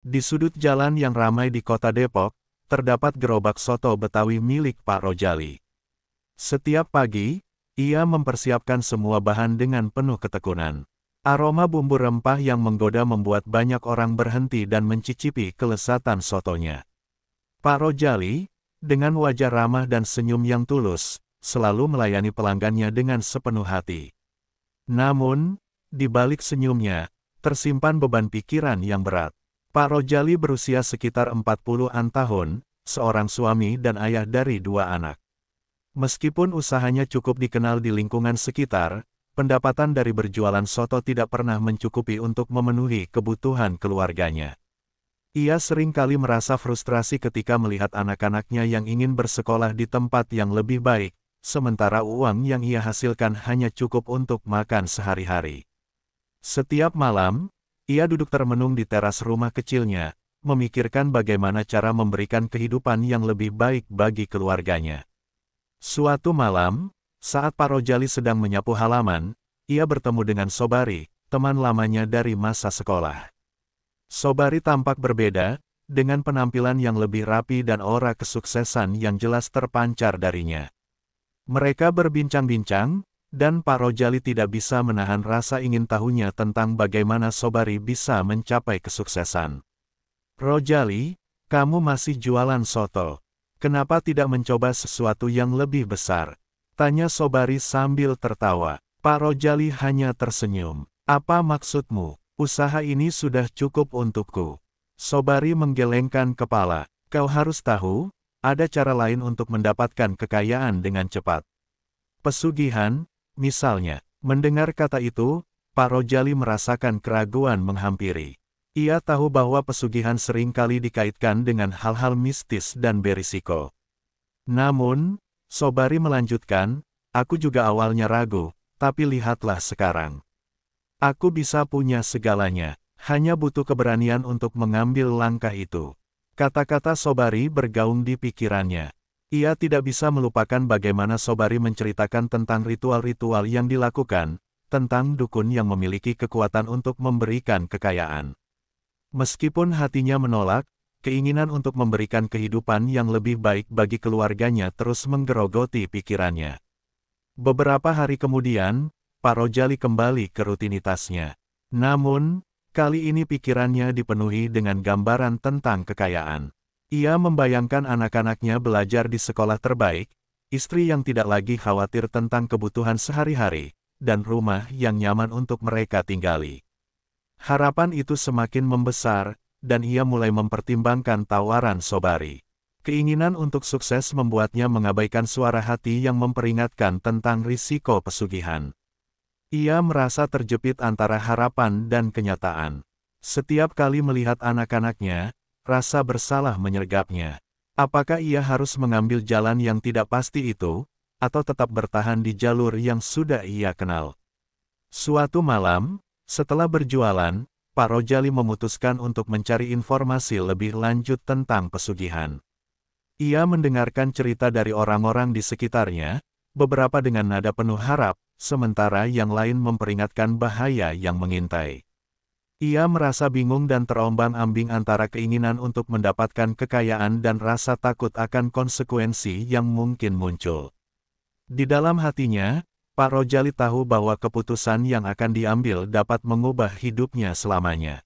Di sudut jalan yang ramai di kota Depok, terdapat gerobak soto Betawi milik Pak Rojali. Setiap pagi, ia mempersiapkan semua bahan dengan penuh ketekunan. Aroma bumbu rempah yang menggoda membuat banyak orang berhenti dan mencicipi kelezatan sotonya. Pak Rojali, dengan wajah ramah dan senyum yang tulus, selalu melayani pelanggannya dengan sepenuh hati. Namun, di balik senyumnya, tersimpan beban pikiran yang berat. Pak Rojali berusia sekitar 40-an tahun, seorang suami dan ayah dari 2 anak. Meskipun usahanya cukup dikenal di lingkungan sekitar, pendapatan dari berjualan soto tidak pernah mencukupi untuk memenuhi kebutuhan keluarganya. Ia sering kali merasa frustrasi ketika melihat anak-anaknya yang ingin bersekolah di tempat yang lebih baik, sementara uang yang ia hasilkan hanya cukup untuk makan sehari-hari. Setiap malam, ia duduk termenung di teras rumah kecilnya, memikirkan bagaimana cara memberikan kehidupan yang lebih baik bagi keluarganya. Suatu malam, saat Pak Rojali sedang menyapu halaman, ia bertemu dengan Sobari, teman lamanya dari masa sekolah. Sobari tampak berbeda, dengan penampilan yang lebih rapi dan aura kesuksesan yang jelas terpancar darinya. Mereka berbincang-bincang, dan Pak Rojali tidak bisa menahan rasa ingin tahunya tentang bagaimana Sobari bisa mencapai kesuksesan. "Rojali, kamu masih jualan soto. Kenapa tidak mencoba sesuatu yang lebih besar?" tanya Sobari sambil tertawa. Pak Rojali hanya tersenyum. "Apa maksudmu? Usaha ini sudah cukup untukku." Sobari menggelengkan kepala. "Kau harus tahu, ada cara lain untuk mendapatkan kekayaan dengan cepat. Pesugihan, misalnya." Mendengar kata itu, Pak Rojali merasakan keraguan menghampiri. Ia tahu bahwa pesugihan seringkali dikaitkan dengan hal-hal mistis dan berisiko. Namun, Sobari melanjutkan, "Aku juga awalnya ragu, tapi lihatlah sekarang. Aku bisa punya segalanya, hanya butuh keberanian untuk mengambil langkah itu." Kata-kata Sobari bergaung di pikirannya. Ia tidak bisa melupakan bagaimana Sobari menceritakan tentang ritual-ritual yang dilakukan, tentang dukun yang memiliki kekuatan untuk memberikan kekayaan. Meskipun hatinya menolak, keinginan untuk memberikan kehidupan yang lebih baik bagi keluarganya terus menggerogoti pikirannya. Beberapa hari kemudian, Pak Rojali kembali ke rutinitasnya. Namun, kali ini pikirannya dipenuhi dengan gambaran tentang kekayaan. Ia membayangkan anak-anaknya belajar di sekolah terbaik, istri yang tidak lagi khawatir tentang kebutuhan sehari-hari, dan rumah yang nyaman untuk mereka tinggali. Harapan itu semakin membesar, dan ia mulai mempertimbangkan tawaran Sobari. Keinginan untuk sukses membuatnya mengabaikan suara hati yang memperingatkan tentang risiko pesugihan. Ia merasa terjepit antara harapan dan kenyataan. Setiap kali melihat anak-anaknya, rasa bersalah menyergapnya. Apakah ia harus mengambil jalan yang tidak pasti itu, atau tetap bertahan di jalur yang sudah ia kenal? Suatu malam, setelah berjualan, Pak Rojali memutuskan untuk mencari informasi lebih lanjut tentang pesugihan. Ia mendengarkan cerita dari orang-orang di sekitarnya, beberapa dengan nada penuh harap, sementara yang lain memperingatkan bahaya yang mengintai. Ia merasa bingung dan terombang-ambing antara keinginan untuk mendapatkan kekayaan dan rasa takut akan konsekuensi yang mungkin muncul. Di dalam hatinya, Pak Rojali tahu bahwa keputusan yang akan diambil dapat mengubah hidupnya selamanya.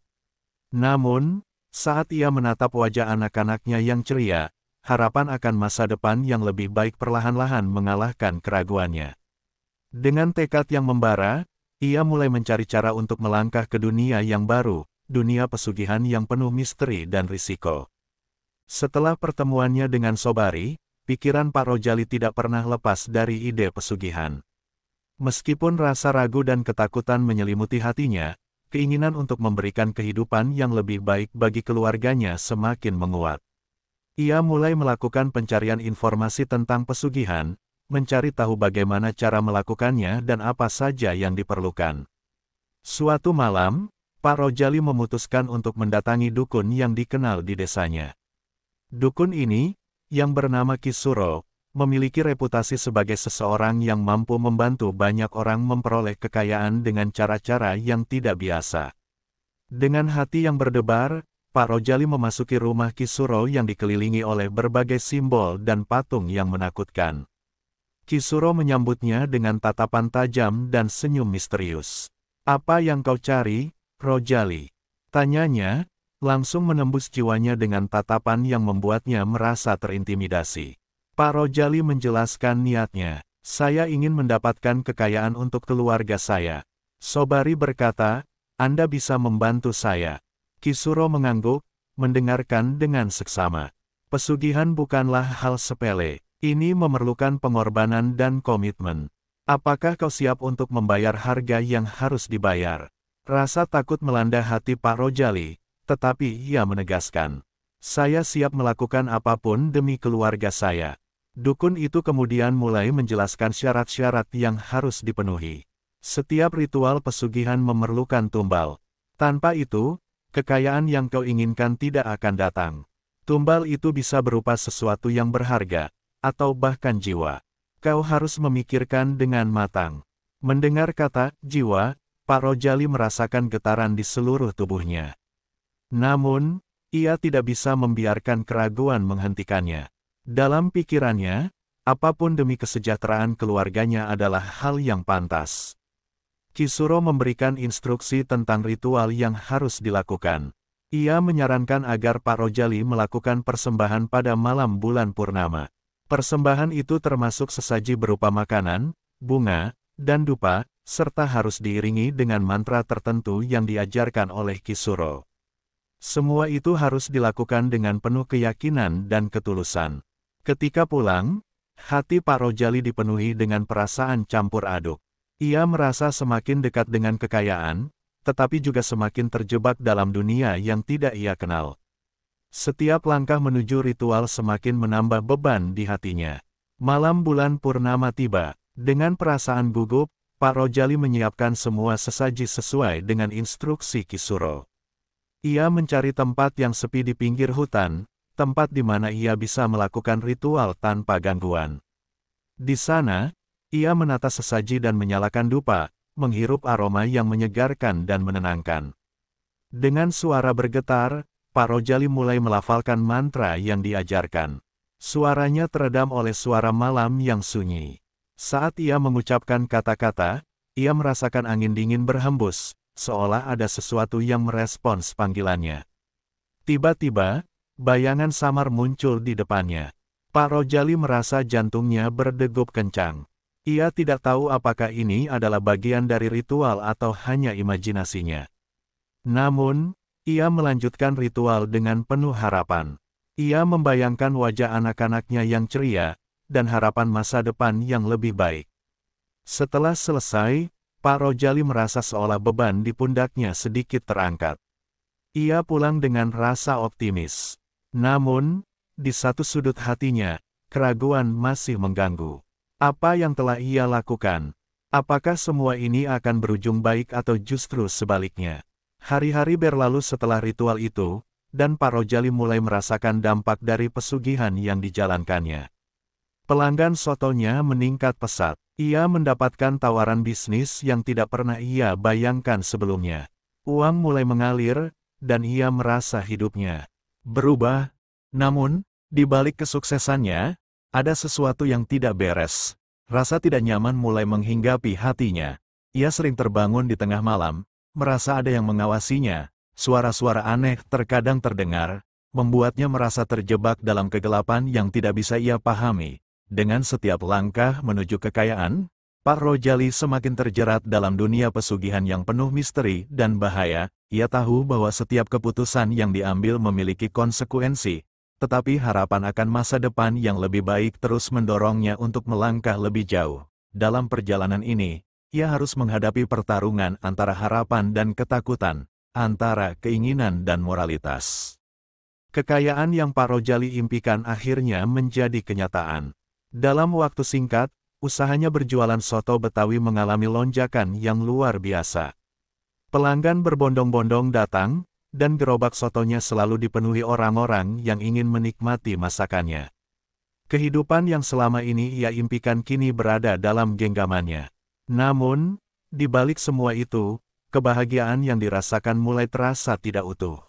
Namun, saat ia menatap wajah anak-anaknya yang ceria, harapan akan masa depan yang lebih baik perlahan-lahan mengalahkan keraguannya. Dengan tekad yang membara, ia mulai mencari cara untuk melangkah ke dunia yang baru, dunia pesugihan yang penuh misteri dan risiko. Setelah pertemuannya dengan Sobari, pikiran Pak Rojali tidak pernah lepas dari ide pesugihan. Meskipun rasa ragu dan ketakutan menyelimuti hatinya, keinginan untuk memberikan kehidupan yang lebih baik bagi keluarganya semakin menguat. Ia mulai melakukan pencarian informasi tentang pesugihan, mencari tahu bagaimana cara melakukannya dan apa saja yang diperlukan. Suatu malam, Pak Rojali memutuskan untuk mendatangi dukun yang dikenal di desanya. Dukun ini, yang bernama Ki Suro, memiliki reputasi sebagai seseorang yang mampu membantu banyak orang memperoleh kekayaan dengan cara-cara yang tidak biasa. Dengan hati yang berdebar, Pak Rojali memasuki rumah Kisuro yang dikelilingi oleh berbagai simbol dan patung yang menakutkan. Kisuro menyambutnya dengan tatapan tajam dan senyum misterius. "Apa yang kau cari, Rojali?" tanyanya, langsung menembus jiwanya dengan tatapan yang membuatnya merasa terintimidasi. Pak Rojali menjelaskan niatnya. "Saya ingin mendapatkan kekayaan untuk keluarga saya." Sobari berkata, "Anda bisa membantu saya." Kisuro mengangguk, mendengarkan dengan seksama. "Pesugihan bukanlah hal sepele. Ini memerlukan pengorbanan dan komitmen. Apakah kau siap untuk membayar harga yang harus dibayar?" Rasa takut melanda hati Pak Rojali, tetapi ia menegaskan, "Saya siap melakukan apapun demi keluarga saya." Dukun itu kemudian mulai menjelaskan syarat-syarat yang harus dipenuhi. Setiap ritual pesugihan memerlukan tumbal. Tanpa itu, kekayaan yang kau inginkan tidak akan datang. Tumbal itu bisa berupa sesuatu yang berharga, atau bahkan jiwa. Kau harus memikirkan dengan matang. Mendengar kata jiwa, Pak Rojali merasakan getaran di seluruh tubuhnya. Namun, ia tidak bisa membiarkan keraguan menghentikannya. Dalam pikirannya, apapun demi kesejahteraan keluarganya adalah hal yang pantas. Kisuro memberikan instruksi tentang ritual yang harus dilakukan. Ia menyarankan agar Pak Rojali melakukan persembahan pada malam bulan purnama. Persembahan itu termasuk sesaji berupa makanan, bunga, dan dupa, serta harus diiringi dengan mantra tertentu yang diajarkan oleh Kisuro. Semua itu harus dilakukan dengan penuh keyakinan dan ketulusan. Ketika pulang, hati Pak Rojali dipenuhi dengan perasaan campur aduk. Ia merasa semakin dekat dengan kekayaan, tetapi juga semakin terjebak dalam dunia yang tidak ia kenal. Setiap langkah menuju ritual semakin menambah beban di hatinya. Malam bulan purnama tiba. Dengan perasaan gugup, Pak Rojali menyiapkan semua sesaji sesuai dengan instruksi Kisuro. Ia mencari tempat yang sepi di pinggir hutan, tempat di mana ia bisa melakukan ritual tanpa gangguan. Di sana, ia menata sesaji dan menyalakan dupa, menghirup aroma yang menyegarkan dan menenangkan. Dengan suara bergetar, Pak Rojali mulai melafalkan mantra yang diajarkan. Suaranya teredam oleh suara malam yang sunyi. Saat ia mengucapkan kata-kata, ia merasakan angin dingin berhembus, seolah ada sesuatu yang merespons panggilannya. Tiba-tiba, bayangan samar muncul di depannya. Pak Rojali merasa jantungnya berdegup kencang. Ia tidak tahu apakah ini adalah bagian dari ritual atau hanya imajinasinya. Namun, ia melanjutkan ritual dengan penuh harapan. Ia membayangkan wajah anak-anaknya yang ceria, dan harapan masa depan yang lebih baik. Setelah selesai, Pak Rojali merasa seolah beban di pundaknya sedikit terangkat. Ia pulang dengan rasa optimis. Namun, di satu sudut hatinya, keraguan masih mengganggu. Apa yang telah ia lakukan? Apakah semua ini akan berujung baik atau justru sebaliknya? Hari-hari berlalu setelah ritual itu, dan Pak Rojali mulai merasakan dampak dari pesugihan yang dijalankannya. Pelanggan sotonya meningkat pesat. Ia mendapatkan tawaran bisnis yang tidak pernah ia bayangkan sebelumnya. Uang mulai mengalir, dan ia merasa hidupnya berubah. Namun, di balik kesuksesannya, ada sesuatu yang tidak beres. Rasa tidak nyaman mulai menghinggapi hatinya. Ia sering terbangun di tengah malam, merasa ada yang mengawasinya. Suara-suara aneh terkadang terdengar, membuatnya merasa terjebak dalam kegelapan yang tidak bisa ia pahami. Dengan setiap langkah menuju kekayaan, Pak Rojali semakin terjerat dalam dunia pesugihan yang penuh misteri dan bahaya. Ia tahu bahwa setiap keputusan yang diambil memiliki konsekuensi, tetapi harapan akan masa depan yang lebih baik terus mendorongnya untuk melangkah lebih jauh. Dalam perjalanan ini, ia harus menghadapi pertarungan antara harapan dan ketakutan, antara keinginan dan moralitas. Kekayaan yang Pak Rojali impikan akhirnya menjadi kenyataan. Dalam waktu singkat, usahanya berjualan soto Betawi mengalami lonjakan yang luar biasa. Pelanggan berbondong-bondong datang, dan gerobak sotonya selalu dipenuhi orang-orang yang ingin menikmati masakannya. Kehidupan yang selama ini ia impikan kini berada dalam genggamannya. Namun, di balik semua itu, kebahagiaan yang dirasakan mulai terasa tidak utuh.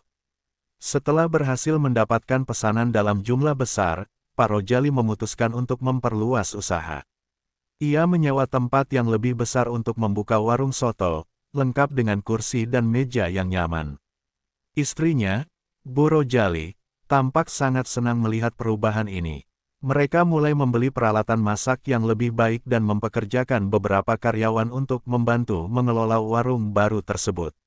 Setelah berhasil mendapatkan pesanan dalam jumlah besar, Pak Rojali memutuskan untuk memperluas usaha. Ia menyewa tempat yang lebih besar untuk membuka warung soto, lengkap dengan kursi dan meja yang nyaman. Istrinya, Bu Rojali, tampak sangat senang melihat perubahan ini. Mereka mulai membeli peralatan masak yang lebih baik dan mempekerjakan beberapa karyawan untuk membantu mengelola warung baru tersebut.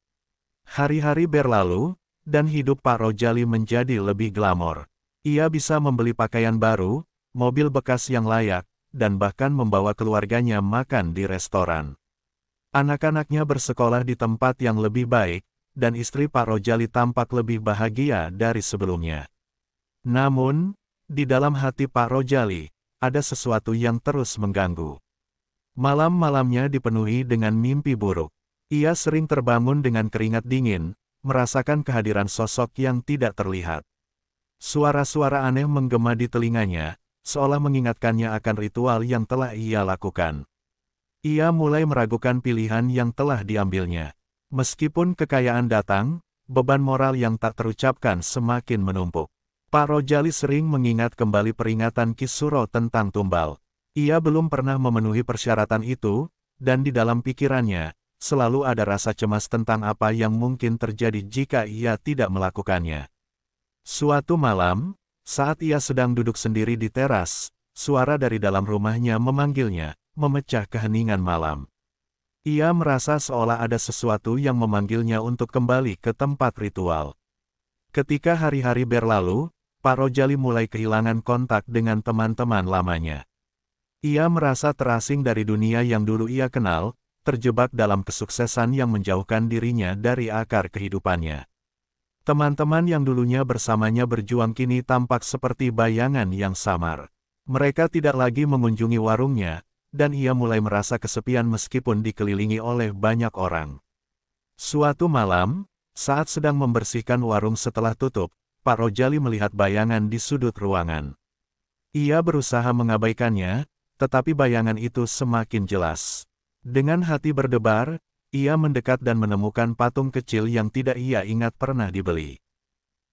Hari-hari berlalu, dan hidup Pak Rojali menjadi lebih glamor. Ia bisa membeli pakaian baru, mobil bekas yang layak, dan bahkan membawa keluarganya makan di restoran. Anak-anaknya bersekolah di tempat yang lebih baik, dan istri Pak Rojali tampak lebih bahagia dari sebelumnya. Namun, di dalam hati Pak Rojali, ada sesuatu yang terus mengganggu. Malam-malamnya dipenuhi dengan mimpi buruk. Ia sering terbangun dengan keringat dingin, merasakan kehadiran sosok yang tidak terlihat. Suara-suara aneh menggema di telinganya, seolah mengingatkannya akan ritual yang telah ia lakukan. Ia mulai meragukan pilihan yang telah diambilnya. Meskipun kekayaan datang, beban moral yang tak terucapkan semakin menumpuk. Pak Rojali sering mengingat kembali peringatan Ki Suro tentang tumbal. Ia belum pernah memenuhi persyaratan itu, dan di dalam pikirannya, selalu ada rasa cemas tentang apa yang mungkin terjadi jika ia tidak melakukannya. Suatu malam, saat ia sedang duduk sendiri di teras, suara dari dalam rumahnya memanggilnya, memecah keheningan malam. Ia merasa seolah ada sesuatu yang memanggilnya untuk kembali ke tempat ritual. Ketika hari-hari berlalu, Pak Rojali mulai kehilangan kontak dengan teman-teman lamanya. Ia merasa terasing dari dunia yang dulu ia kenal, terjebak dalam kesuksesan yang menjauhkan dirinya dari akar kehidupannya. Teman-teman yang dulunya bersamanya berjuang kini tampak seperti bayangan yang samar. Mereka tidak lagi mengunjungi warungnya, dan ia mulai merasa kesepian meskipun dikelilingi oleh banyak orang. Suatu malam, saat sedang membersihkan warung setelah tutup, Pak Rojali melihat bayangan di sudut ruangan. Ia berusaha mengabaikannya, tetapi bayangan itu semakin jelas. Dengan hati berdebar, ia mendekat dan menemukan patung kecil yang tidak ia ingat pernah dibeli.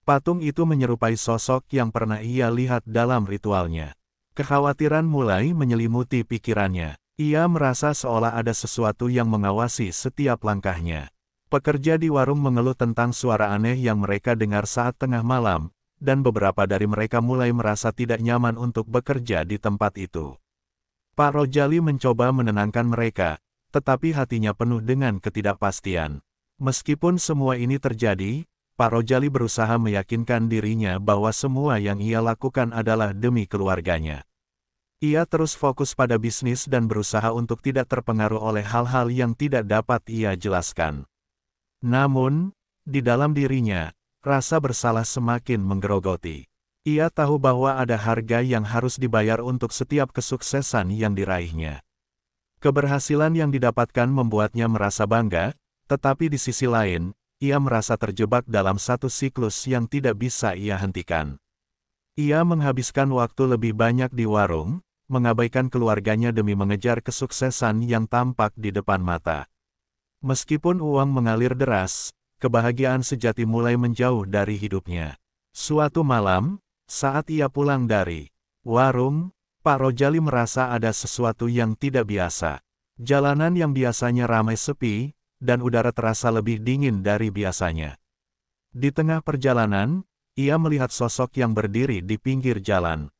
Patung itu menyerupai sosok yang pernah ia lihat dalam ritualnya. Kekhawatiran mulai menyelimuti pikirannya. Ia merasa seolah ada sesuatu yang mengawasi setiap langkahnya. Pekerja di warung mengeluh tentang suara aneh yang mereka dengar saat tengah malam, dan beberapa dari mereka mulai merasa tidak nyaman untuk bekerja di tempat itu. Pak Rojali mencoba menenangkan mereka, tetapi hatinya penuh dengan ketidakpastian. Meskipun semua ini terjadi, Pak Rojali berusaha meyakinkan dirinya bahwa semua yang ia lakukan adalah demi keluarganya. Ia terus fokus pada bisnis dan berusaha untuk tidak terpengaruh oleh hal-hal yang tidak dapat ia jelaskan. Namun, di dalam dirinya, rasa bersalah semakin menggerogoti. Ia tahu bahwa ada harga yang harus dibayar untuk setiap kesuksesan yang diraihnya. Keberhasilan yang didapatkan membuatnya merasa bangga, tetapi di sisi lain, ia merasa terjebak dalam satu siklus yang tidak bisa ia hentikan. Ia menghabiskan waktu lebih banyak di warung, mengabaikan keluarganya demi mengejar kesuksesan yang tampak di depan mata. Meskipun uang mengalir deras, kebahagiaan sejati mulai menjauh dari hidupnya. Suatu malam, saat ia pulang dari warung, Pak Rojali merasa ada sesuatu yang tidak biasa. Jalanan yang biasanya ramai sepi, dan udara terasa lebih dingin dari biasanya. Di tengah perjalanan, ia melihat sosok yang berdiri di pinggir jalan.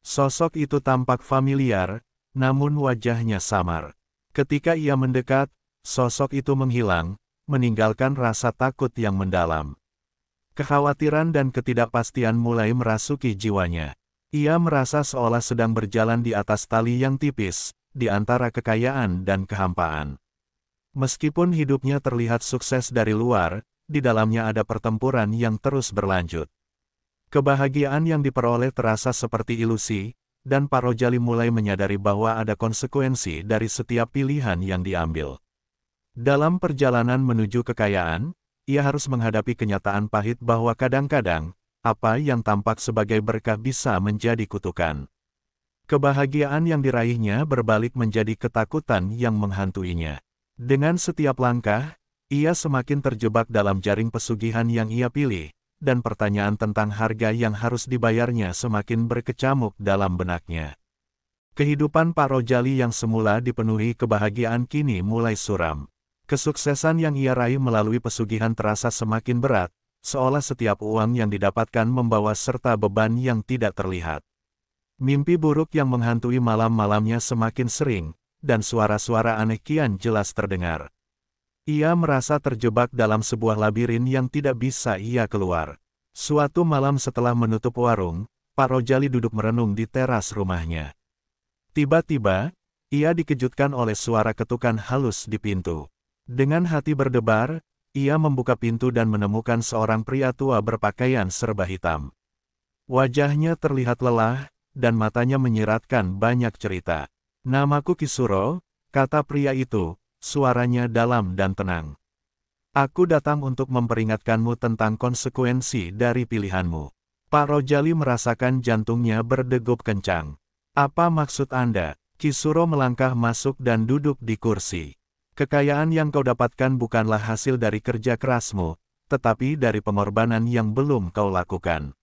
Sosok itu tampak familiar, namun wajahnya samar. Ketika ia mendekat, sosok itu menghilang, meninggalkan rasa takut yang mendalam. Kekhawatiran dan ketidakpastian mulai merasuki jiwanya. Ia merasa seolah sedang berjalan di atas tali yang tipis, di antara kekayaan dan kehampaan. Meskipun hidupnya terlihat sukses dari luar, di dalamnya ada pertempuran yang terus berlanjut. Kebahagiaan yang diperoleh terasa seperti ilusi, dan Pak Rojali mulai menyadari bahwa ada konsekuensi dari setiap pilihan yang diambil. Dalam perjalanan menuju kekayaan, ia harus menghadapi kenyataan pahit bahwa kadang-kadang, apa yang tampak sebagai berkah bisa menjadi kutukan. Kebahagiaan yang diraihnya berbalik menjadi ketakutan yang menghantuinya. Dengan setiap langkah, ia semakin terjebak dalam jaring pesugihan yang ia pilih, dan pertanyaan tentang harga yang harus dibayarnya semakin berkecamuk dalam benaknya. Kehidupan Pak Rojali yang semula dipenuhi kebahagiaan kini mulai suram. Kesuksesan yang ia raih melalui pesugihan terasa semakin berat, seolah setiap uang yang didapatkan membawa serta beban yang tidak terlihat. Mimpi buruk yang menghantui malam-malamnya semakin sering, dan suara-suara aneh kian jelas terdengar. Ia merasa terjebak dalam sebuah labirin yang tidak bisa ia keluar. Suatu malam setelah menutup warung, Pak Rojali duduk merenung di teras rumahnya. Tiba-tiba, ia dikejutkan oleh suara ketukan halus di pintu. Dengan hati berdebar, ia membuka pintu dan menemukan seorang pria tua berpakaian serba hitam. Wajahnya terlihat lelah, dan matanya menyiratkan banyak cerita. "Namaku Kisuro," kata pria itu, suaranya dalam dan tenang. "Aku datang untuk memperingatkanmu tentang konsekuensi dari pilihanmu." Pak Rojali merasakan jantungnya berdegup kencang. "Apa maksud Anda?" Kisuro melangkah masuk dan duduk di kursi. "Kekayaan yang kau dapatkan bukanlah hasil dari kerja kerasmu, tetapi dari pengorbanan yang belum kau lakukan.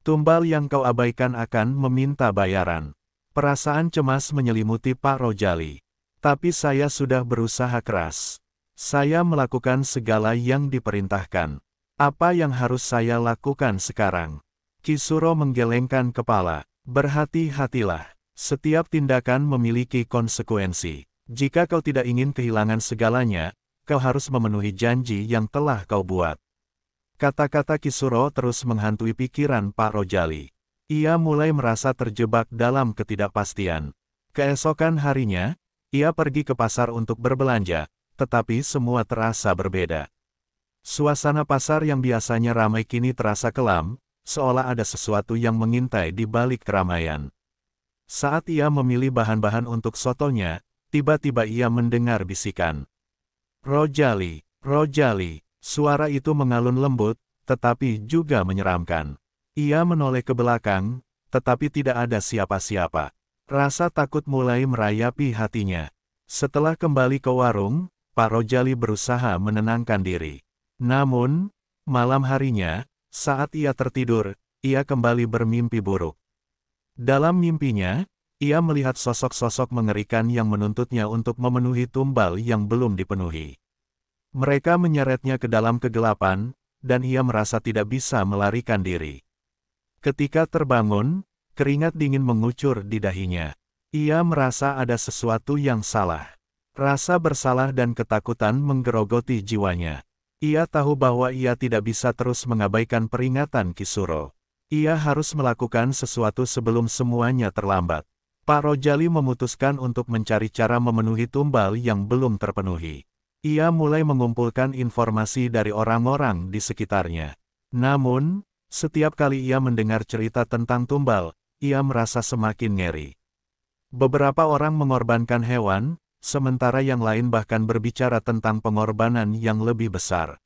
Tumbal yang kau abaikan akan meminta bayaran." Perasaan cemas menyelimuti Pak Rojali. "Tapi saya sudah berusaha keras. Saya melakukan segala yang diperintahkan. Apa yang harus saya lakukan sekarang?" Kisuro menggelengkan kepala. "Berhati-hatilah. Setiap tindakan memiliki konsekuensi. Jika kau tidak ingin kehilangan segalanya, kau harus memenuhi janji yang telah kau buat." Kata-kata Kisuro terus menghantui pikiran Pak Rojali. Ia mulai merasa terjebak dalam ketidakpastian. Keesokan harinya, ia pergi ke pasar untuk berbelanja, tetapi semua terasa berbeda. Suasana pasar yang biasanya ramai kini terasa kelam, seolah ada sesuatu yang mengintai di balik keramaian. Saat ia memilih bahan-bahan untuk sotonya, tiba-tiba ia mendengar bisikan. "Rojali, Rojali." Suara itu mengalun lembut, tetapi juga menyeramkan. Ia menoleh ke belakang, tetapi tidak ada siapa-siapa. Rasa takut mulai merayapi hatinya. Setelah kembali ke warung, Pak Rojali berusaha menenangkan diri. Namun, malam harinya, saat ia tertidur, ia kembali bermimpi buruk. Dalam mimpinya, ia melihat sosok-sosok mengerikan yang menuntutnya untuk memenuhi tumbal yang belum dipenuhi. Mereka menyeretnya ke dalam kegelapan, dan ia merasa tidak bisa melarikan diri. Ketika terbangun, keringat dingin mengucur di dahinya. Ia merasa ada sesuatu yang salah. Rasa bersalah dan ketakutan menggerogoti jiwanya. Ia tahu bahwa ia tidak bisa terus mengabaikan peringatan Kisuro. Ia harus melakukan sesuatu sebelum semuanya terlambat. Pak Rojali memutuskan untuk mencari cara memenuhi tumbal yang belum terpenuhi. Ia mulai mengumpulkan informasi dari orang-orang di sekitarnya. Namun, setiap kali ia mendengar cerita tentang tumbal, ia merasa semakin ngeri. Beberapa orang mengorbankan hewan, sementara yang lain bahkan berbicara tentang pengorbanan yang lebih besar.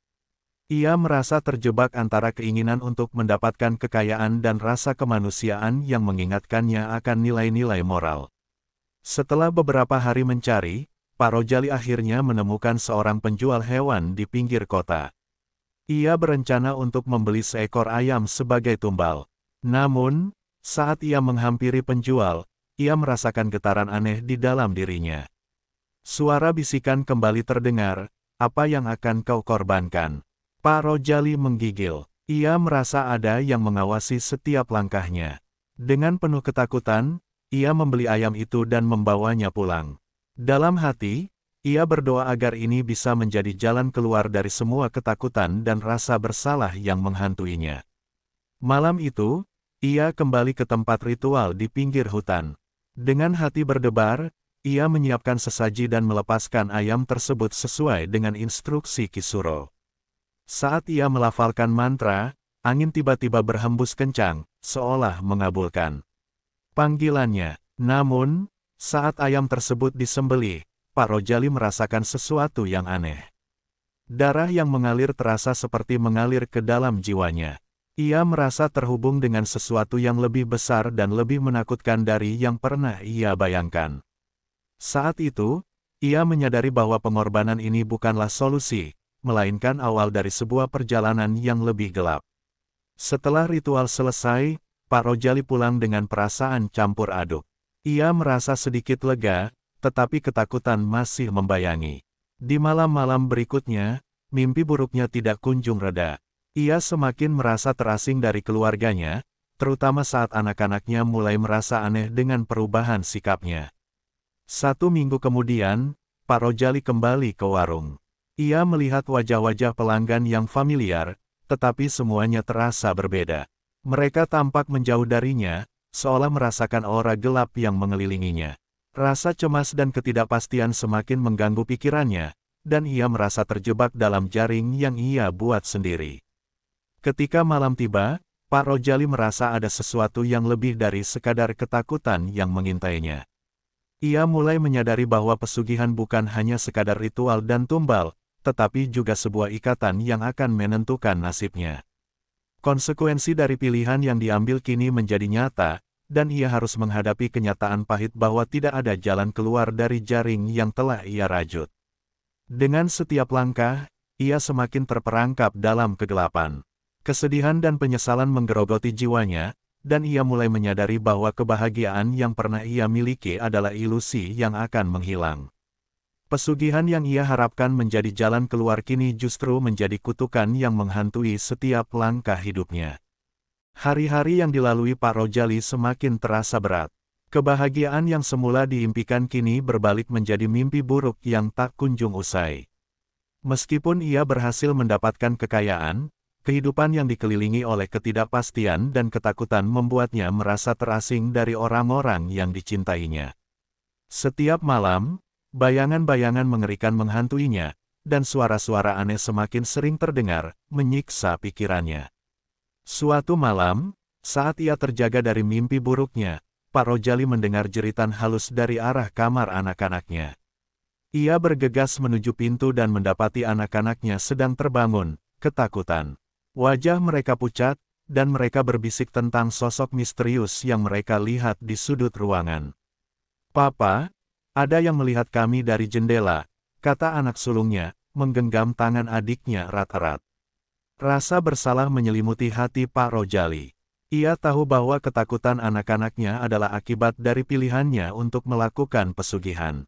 Ia merasa terjebak antara keinginan untuk mendapatkan kekayaan dan rasa kemanusiaan yang mengingatkannya akan nilai-nilai moral. Setelah beberapa hari mencari, Pak Rojali akhirnya menemukan seorang penjual hewan di pinggir kota. Ia berencana untuk membeli seekor ayam sebagai tumbal. Namun, saat ia menghampiri penjual, ia merasakan getaran aneh di dalam dirinya. Suara bisikan kembali terdengar, "Apa yang akan kau korbankan?" Pak Rojali menggigil. Ia merasa ada yang mengawasi setiap langkahnya. Dengan penuh ketakutan, ia membeli ayam itu dan membawanya pulang. Dalam hati, ia berdoa agar ini bisa menjadi jalan keluar dari semua ketakutan dan rasa bersalah yang menghantuinya. Malam itu, ia kembali ke tempat ritual di pinggir hutan. Dengan hati berdebar, ia menyiapkan sesaji dan melepaskan ayam tersebut sesuai dengan instruksi Kisuro. Saat ia melafalkan mantra, angin tiba-tiba berhembus kencang, seolah mengabulkan panggilannya. Namun, saat ayam tersebut disembelih, Pak Rojali merasakan sesuatu yang aneh. Darah yang mengalir terasa seperti mengalir ke dalam jiwanya. Ia merasa terhubung dengan sesuatu yang lebih besar dan lebih menakutkan dari yang pernah ia bayangkan. Saat itu, ia menyadari bahwa pengorbanan ini bukanlah solusi, melainkan awal dari sebuah perjalanan yang lebih gelap. Setelah ritual selesai, Pak Rojali pulang dengan perasaan campur aduk. Ia merasa sedikit lega, tetapi ketakutan masih membayangi. Di malam-malam berikutnya, mimpi buruknya tidak kunjung reda. Ia semakin merasa terasing dari keluarganya, terutama saat anak-anaknya mulai merasa aneh dengan perubahan sikapnya. 1 minggu kemudian, Pak Rojali kembali ke warung. Ia melihat wajah-wajah pelanggan yang familiar, tetapi semuanya terasa berbeda. Mereka tampak menjauh darinya, seolah merasakan aura gelap yang mengelilinginya. Rasa cemas dan ketidakpastian semakin mengganggu pikirannya, dan ia merasa terjebak dalam jaring yang ia buat sendiri. Ketika malam tiba, Pak Rojali merasa ada sesuatu yang lebih dari sekadar ketakutan yang mengintainya. Ia mulai menyadari bahwa pesugihan bukan hanya sekadar ritual dan tumbal, tetapi juga sebuah ikatan yang akan menentukan nasibnya. Konsekuensi dari pilihan yang diambil kini menjadi nyata, dan ia harus menghadapi kenyataan pahit bahwa tidak ada jalan keluar dari jaring yang telah ia rajut. Dengan setiap langkah, ia semakin terperangkap dalam kegelapan. Kesedihan dan penyesalan menggerogoti jiwanya, dan ia mulai menyadari bahwa kebahagiaan yang pernah ia miliki adalah ilusi yang akan menghilang. Pesugihan yang ia harapkan menjadi jalan keluar kini justru menjadi kutukan yang menghantui setiap langkah hidupnya. Hari-hari yang dilalui Pak Rojali semakin terasa berat. Kebahagiaan yang semula diimpikan kini berbalik menjadi mimpi buruk yang tak kunjung usai. Meskipun ia berhasil mendapatkan kekayaan, kehidupan yang dikelilingi oleh ketidakpastian dan ketakutan membuatnya merasa terasing dari orang-orang yang dicintainya. Setiap malam, bayangan-bayangan mengerikan menghantuinya, dan suara-suara aneh semakin sering terdengar, menyiksa pikirannya. Suatu malam, saat ia terjaga dari mimpi buruknya, Pak Rojali mendengar jeritan halus dari arah kamar anak-anaknya. Ia bergegas menuju pintu dan mendapati anak-anaknya sedang terbangun, ketakutan. Wajah mereka pucat, dan mereka berbisik tentang sosok misterius yang mereka lihat di sudut ruangan. "Papa, ada yang melihat kami dari jendela," kata anak sulungnya, menggenggam tangan adiknya erat-erat. Rasa bersalah menyelimuti hati Pak Rojali. Ia tahu bahwa ketakutan anak-anaknya adalah akibat dari pilihannya untuk melakukan pesugihan.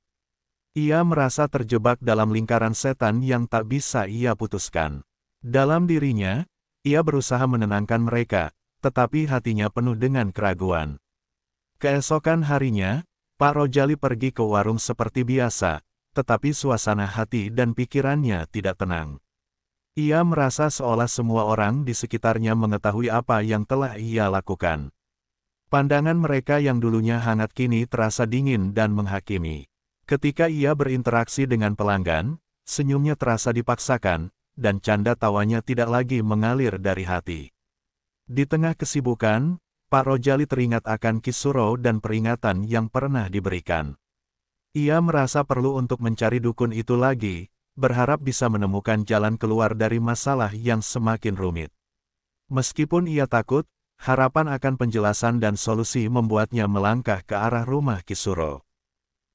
Ia merasa terjebak dalam lingkaran setan yang tak bisa ia putuskan. Dalam dirinya, ia berusaha menenangkan mereka, tetapi hatinya penuh dengan keraguan. Keesokan harinya, Pak Rojali pergi ke warung seperti biasa, tetapi suasana hati dan pikirannya tidak tenang. Ia merasa seolah semua orang di sekitarnya mengetahui apa yang telah ia lakukan. Pandangan mereka yang dulunya hangat kini terasa dingin dan menghakimi. Ketika ia berinteraksi dengan pelanggan, senyumnya terasa dipaksakan, dan canda tawanya tidak lagi mengalir dari hati. Di tengah kesibukan, Pak Rojali teringat akan Kisuro dan peringatan yang pernah diberikan. Ia merasa perlu untuk mencari dukun itu lagi, berharap bisa menemukan jalan keluar dari masalah yang semakin rumit. Meskipun ia takut, harapan akan penjelasan dan solusi membuatnya melangkah ke arah rumah Kisuro.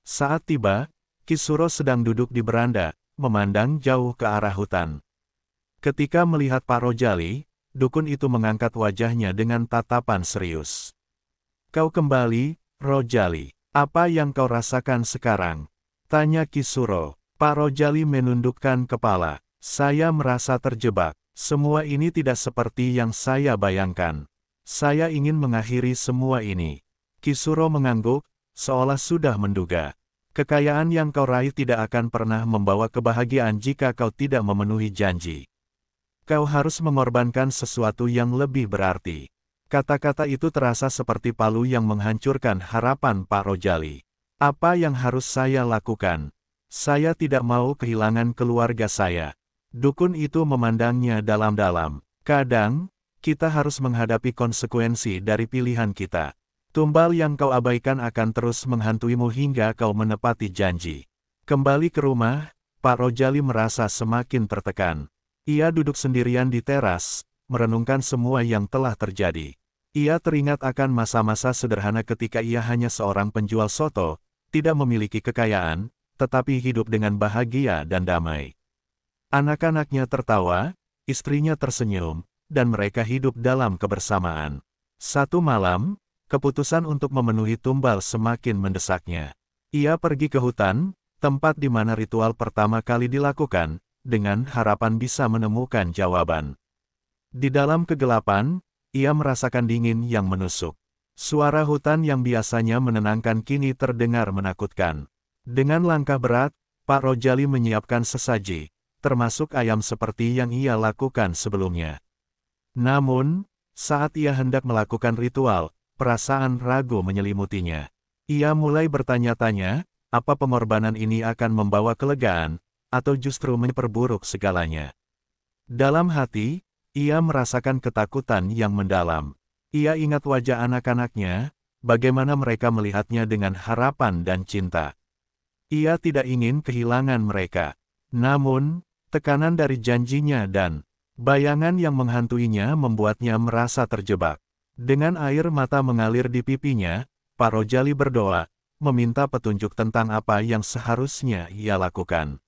Saat tiba, Kisuro sedang duduk di beranda, memandang jauh ke arah hutan. Ketika melihat Pak Rojali, dukun itu mengangkat wajahnya dengan tatapan serius. "Kau kembali, Rojali. Apa yang kau rasakan sekarang?" tanya Kisuro. Pak Rojali menundukkan kepala. "Saya merasa terjebak. Semua ini tidak seperti yang saya bayangkan. Saya ingin mengakhiri semua ini." Kisuro mengangguk, seolah sudah menduga. "Kekayaan yang kau raih tidak akan pernah membawa kebahagiaan jika kau tidak memenuhi janji. Kau harus mengorbankan sesuatu yang lebih berarti." Kata-kata itu terasa seperti palu yang menghancurkan harapan Pak Rojali. "Apa yang harus saya lakukan? Saya tidak mau kehilangan keluarga saya." Dukun itu memandangnya dalam-dalam. "Kadang, kita harus menghadapi konsekuensi dari pilihan kita. Tumbal yang kau abaikan akan terus menghantuimu hingga kau menepati janji." Kembali ke rumah, Pak Rojali merasa semakin tertekan. Ia duduk sendirian di teras, merenungkan semua yang telah terjadi. Ia teringat akan masa-masa sederhana ketika ia hanya seorang penjual soto, tidak memiliki kekayaan, tetapi hidup dengan bahagia dan damai. Anak-anaknya tertawa, istrinya tersenyum, dan mereka hidup dalam kebersamaan. Satu malam, keputusan untuk memenuhi tumbal semakin mendesaknya. Ia pergi ke hutan, tempat di mana ritual pertama kali dilakukan, dengan harapan bisa menemukan jawaban. Di dalam kegelapan, ia merasakan dingin yang menusuk. Suara hutan yang biasanya menenangkan kini terdengar menakutkan. Dengan langkah berat, Pak Rojali menyiapkan sesaji, termasuk ayam seperti yang ia lakukan sebelumnya. Namun, saat ia hendak melakukan ritual, perasaan ragu menyelimutinya. Ia mulai bertanya-tanya, apa pengorbanan ini akan membawa kelegaan, atau justru memperburuk segalanya. Dalam hati, ia merasakan ketakutan yang mendalam. Ia ingat wajah anak-anaknya, bagaimana mereka melihatnya dengan harapan dan cinta. Ia tidak ingin kehilangan mereka. Namun, tekanan dari janjinya dan bayangan yang menghantuinya membuatnya merasa terjebak. Dengan air mata mengalir di pipinya, Pak Rojali berdoa, meminta petunjuk tentang apa yang seharusnya ia lakukan.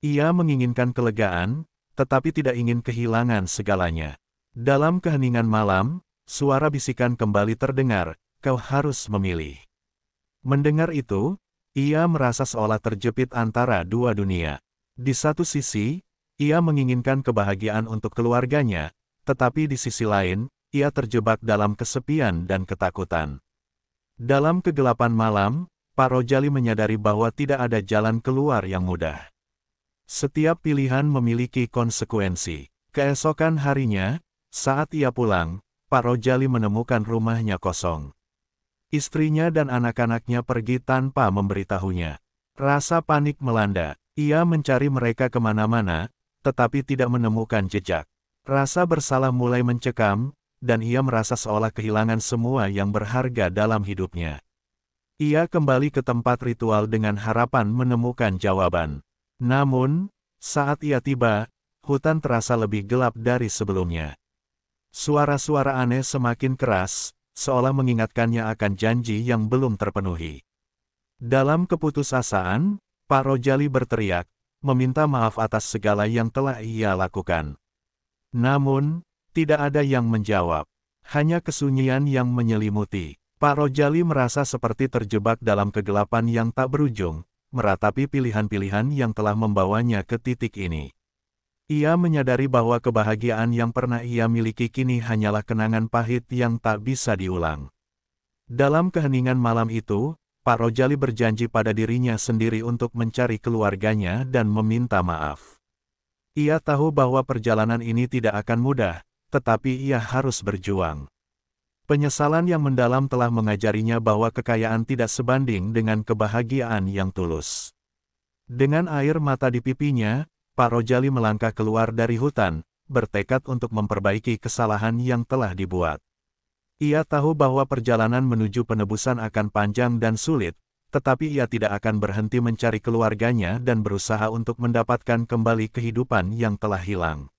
Ia menginginkan kelegaan, tetapi tidak ingin kehilangan segalanya. Dalam keheningan malam, suara bisikan kembali terdengar, kau harus memilih. Mendengar itu, ia merasa seolah terjepit antara dua dunia. Di satu sisi, ia menginginkan kebahagiaan untuk keluarganya, tetapi di sisi lain, ia terjebak dalam kesepian dan ketakutan. Dalam kegelapan malam, Pak Rojali menyadari bahwa tidak ada jalan keluar yang mudah. Setiap pilihan memiliki konsekuensi. Keesokan harinya, saat ia pulang, Pak Rojali menemukan rumahnya kosong. Istrinya dan anak-anaknya pergi tanpa memberitahunya. Rasa panik melanda. Ia mencari mereka kemana-mana, tetapi tidak menemukan jejak. Rasa bersalah mulai mencekam, dan ia merasa seolah kehilangan semua yang berharga dalam hidupnya. Ia kembali ke tempat ritual dengan harapan menemukan jawaban. Namun, saat ia tiba, hutan terasa lebih gelap dari sebelumnya. Suara-suara aneh semakin keras, seolah mengingatkannya akan janji yang belum terpenuhi. Dalam keputusasaan, Pak Rojali berteriak, meminta maaf atas segala yang telah ia lakukan. Namun, tidak ada yang menjawab. Hanya kesunyian yang menyelimuti. Pak Rojali merasa seperti terjebak dalam kegelapan yang tak berujung, meratapi pilihan-pilihan yang telah membawanya ke titik ini. Ia menyadari bahwa kebahagiaan yang pernah ia miliki kini hanyalah kenangan pahit yang tak bisa diulang. Dalam keheningan malam itu, Pak Rojali berjanji pada dirinya sendiri untuk mencari keluarganya dan meminta maaf. Ia tahu bahwa perjalanan ini tidak akan mudah, tetapi ia harus berjuang. Penyesalan yang mendalam telah mengajarinya bahwa kekayaan tidak sebanding dengan kebahagiaan yang tulus. Dengan air mata di pipinya, Pak Rojali melangkah keluar dari hutan, bertekad untuk memperbaiki kesalahan yang telah dibuat. Ia tahu bahwa perjalanan menuju penebusan akan panjang dan sulit, tetapi ia tidak akan berhenti mencari keluarganya dan berusaha untuk mendapatkan kembali kehidupan yang telah hilang.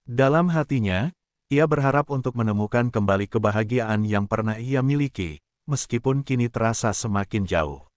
Dalam hatinya, ia berharap untuk menemukan kembali kebahagiaan yang pernah ia miliki, meskipun kini terasa semakin jauh.